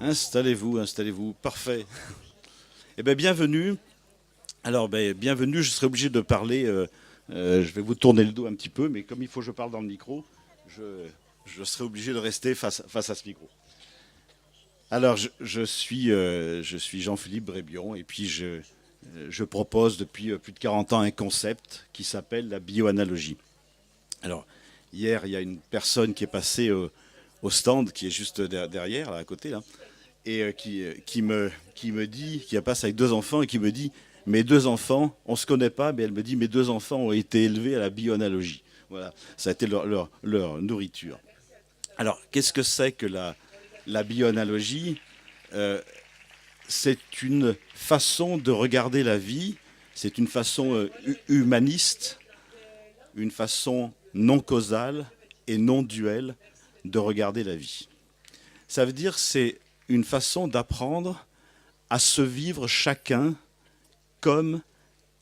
Installez-vous, installez-vous. Parfait. Eh bien, bienvenue. Alors, bienvenue. Je serai obligé de parler. Je vais vous tourner le dos un petit peu, mais comme il faut que je parle dans le micro, je, je serai obligé de rester face à ce micro. Alors, je suis Jean-Philippe Brébion, et puis je propose depuis plus de 40 ans un concept qui s'appelle la bioanalogie. Alors, hier, il y a une personne qui est passée au stand, qui est juste derrière, là, à côté, là, et qui me dit, qui passe avec deux enfants et qui me dit, mes deux enfants, on ne se connaît pas, mais elle me dit, mes deux enfants ont été élevés à la bioanalogie. Voilà, ça a été leur nourriture. Alors, qu'est-ce que c'est que la bioanalogie? Euh, c'est une façon de regarder la vie, c'est une façon humaniste, une façon non causale et non duelle de regarder la vie. Ça veut dire c'est une façon d'apprendre à se vivre chacun comme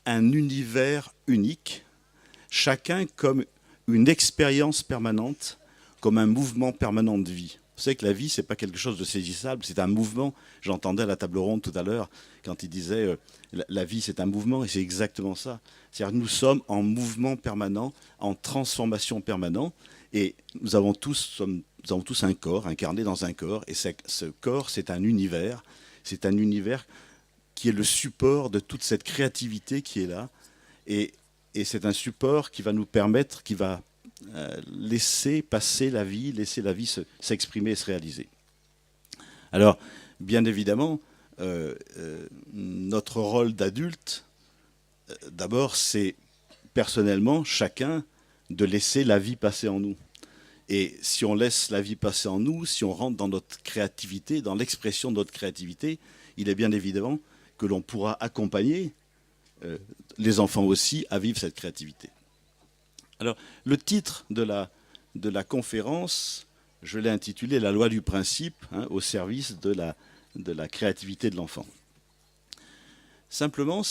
un univers unique, chacun comme une expérience permanente, comme un mouvement permanent de vie. Vous savez que la vie, ce n'est pas quelque chose de saisissable, c'est un mouvement. J'entendais à la table ronde tout à l'heure, quand il disait la vie, c'est un mouvement, et c'est exactement ça. C'est-à-dire que nous sommes en mouvement permanent, en transformation permanente, et nous avons tous un corps, incarné dans un corps, et ce corps, c'est un univers qui est le support de toute cette créativité qui est là, et, et c'est un support qui va nous permettre, qui va laisser passer la vie, laisser la vie s'exprimer et se réaliser. Alors, bien évidemment, notre rôle d'adulte, d'abord, c'est personnellement, chacun, de laisser la vie passer en nous. Et si on laisse la vie passer en nous, si on rentre dans notre créativité, dans l'expression de notre créativité, il est bien évidemment que l'on pourra accompagner les enfants aussi à vivre cette créativité. Alors, le titre de la conférence, je l'ai intitulé La loi du principe, au service de la créativité de l'enfant. Simplement,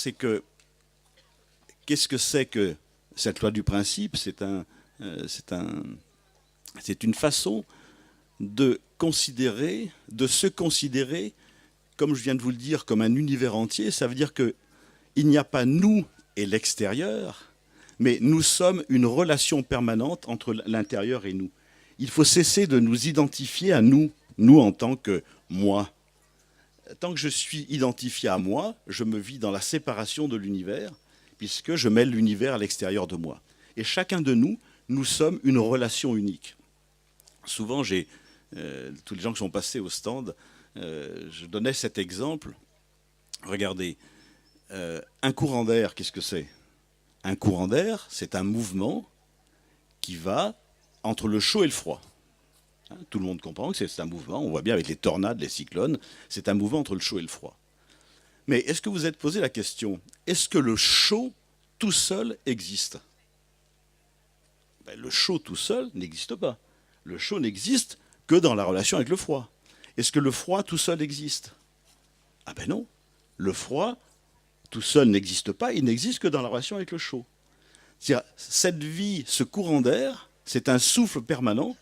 qu'est-ce que c'est que cette loi du principe? C'est une façon de se considérer, comme je viens de vous le dire, comme un univers entier. Ça veut dire qu'il n'y a pas nous et l'extérieur, mais nous sommes une relation permanente entre l'intérieur et nous. Il faut cesser de nous identifier à nous, nous en tant que moi. Tant que je suis identifié à moi, je me vis dans la séparation de l'univers, puisque je mets l'univers à l'extérieur de moi. Et chacun de nous, nous sommes une relation unique. Souvent, tous les gens qui sont passés au stand, je donnais cet exemple. Regardez, un courant d'air, qu'est-ce que c'est? Un courant d'air, c'est un mouvement qui va entre le chaud et le froid. Tout le monde comprend que c'est un mouvement, on voit bien avec les tornades, les cyclones, c'est un mouvement entre le chaud et le froid. Mais est-ce que vous vous êtes posé la question, est-ce que le chaud tout seul existe? Le chaud tout seul n'existe pas. Le chaud n'existe que dans la relation avec le froid. Est-ce que le froid tout seul existe? Ah ben non. Le froid tout seul n'existe pas, il n'existe que dans la relation avec le chaud. C'est-à-dire, cette vie, ce courant d'air, c'est un souffle permanent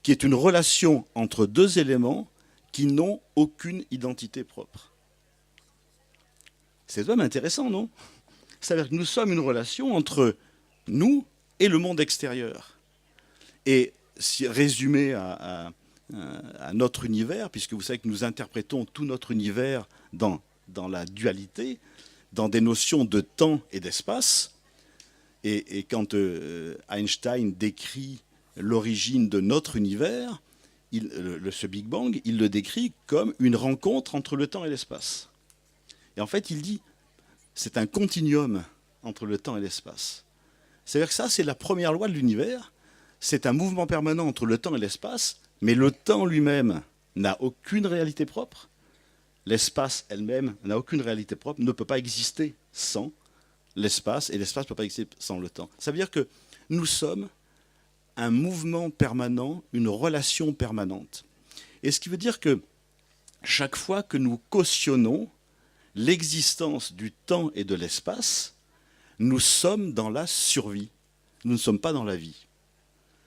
qui est une relation entre deux éléments qui n'ont aucune identité propre. C'est quand même intéressant, non? C'est-à-dire que nous sommes une relation entre nous et le monde extérieur. Et si résumé à notre univers, puisque vous savez que nous interprétons tout notre univers dans la dualité, dans des notions de temps et d'espace, et quand Einstein décrit l'origine de notre univers, ce Big Bang, il le décrit comme une rencontre entre le temps et l'espace. Et en fait, il dit, c'est un continuum entre le temps et l'espace. C'est-à-dire que ça, c'est la première loi de l'univers. C'est un mouvement permanent entre le temps et l'espace, mais le temps lui-même n'a aucune réalité propre. L'espace elle-même n'a aucune réalité propre, ne peut pas exister sans l'espace, et l'espace ne peut pas exister sans le temps. Ça veut dire que nous sommes un mouvement permanent, une relation permanente. Et ce qui veut dire que chaque fois que nous cautionnons l'existence du temps et de l'espace, nous sommes dans la survie. Nous ne sommes pas dans la vie.